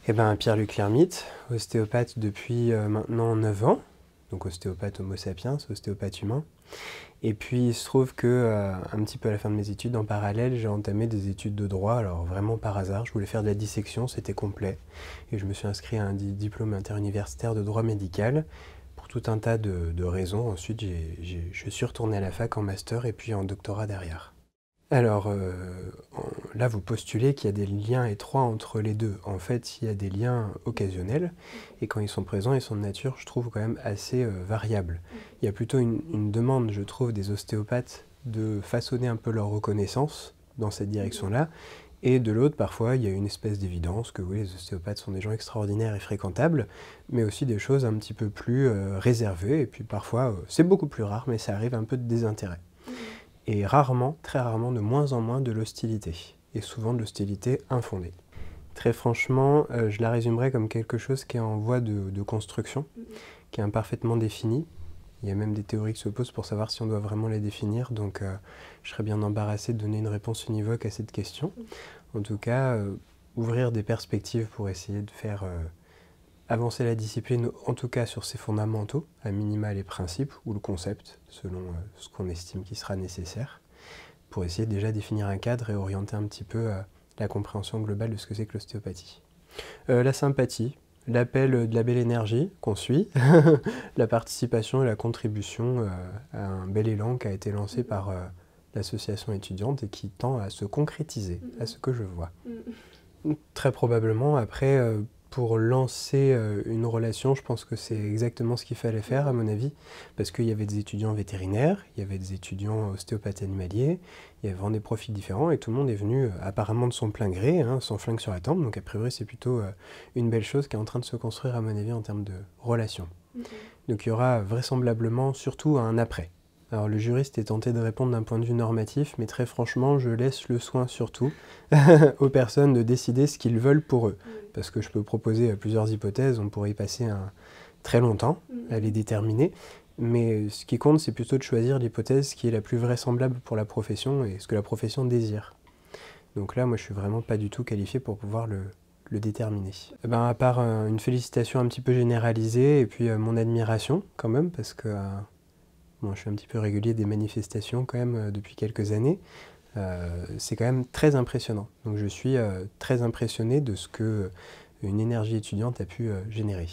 Eh ben, Pierre-Luc Lermite, ostéopathe depuis maintenant 9 ans, donc ostéopathe Homo sapiens, ostéopathe humain. Et puis il se trouve que, un petit peu à la fin de mes études, en parallèle, j'ai entamé des études de droit, alors vraiment par hasard, je voulais faire de la dissection, c'était complet. Et je me suis inscrit à un diplôme interuniversitaire de droit médical, pour tout un tas de raisons. Ensuite, je suis retourné à la fac en master et puis en doctorat derrière. Alors, là, vous postulez qu'il y a des liens étroits entre les deux. En fait, il y a des liens occasionnels, et quand ils sont présents, ils sont de nature, je trouve, quand même assez variable. Il y a plutôt une demande, je trouve, des ostéopathes de façonner un peu leur reconnaissance dans cette direction-là, et de l'autre, parfois, il y a une espèce d'évidence que oui, les ostéopathes sont des gens extraordinaires et fréquentables, mais aussi des choses un petit peu plus réservées, et puis parfois, c'est beaucoup plus rare, mais ça arrive un peu de désintérêt. Et rarement, très rarement, de moins en moins de l'hostilité, et souvent de l'hostilité infondée. Très franchement, je la résumerais comme quelque chose qui est en voie de construction, qui est imparfaitement définie. Il y a même des théories qui s'opposent pour savoir si on doit vraiment les définir, donc je serais bien embarrassé de donner une réponse univoque à cette question. En tout cas, ouvrir des perspectives pour essayer de faire avancer la discipline, en tout cas sur ses fondamentaux, à minima les principes ou le concept, selon ce qu'on estime qui sera nécessaire, pour essayer de déjà définir un cadre et orienter un petit peu la compréhension globale de ce que c'est que l'ostéopathie. La sympathie, l'appel de la belle énergie qu'on suit, la participation et la contribution à un bel élan qui a été lancé par l'association étudiante et qui tend à se concrétiser, à ce que je vois. Très probablement, après, pour lancer une relation, je pense que c'est exactement ce qu'il fallait faire, à mon avis, parce qu'il y avait des étudiants vétérinaires, il y avait des étudiants ostéopathes animaliers, il y avait vraiment des profils différents, et tout le monde est venu apparemment de son plein gré, hein, sans flingue sur la tempe, donc a priori c'est plutôt une belle chose qui est en train de se construire, à mon avis, en termes de relations. Donc il y aura vraisemblablement surtout un après. Alors le juriste est tenté de répondre d'un point de vue normatif, mais très franchement, je laisse le soin surtout aux personnes de décider ce qu'ils veulent pour eux. Parce que je peux proposer plusieurs hypothèses, on pourrait y passer très longtemps à les déterminer, mais ce qui compte, c'est plutôt de choisir l'hypothèse qui est la plus vraisemblable pour la profession et ce que la profession désire. Donc là, moi, je suis vraiment pas du tout qualifié pour pouvoir le déterminer. Eh ben, à part une félicitation un petit peu généralisée et puis mon admiration quand même, parce que bon, je suis un petit peu régulier des manifestations quand même depuis quelques années. C'est quand même très impressionnant. Donc je suis très impressionné de ce que une énergie étudiante a pu générer.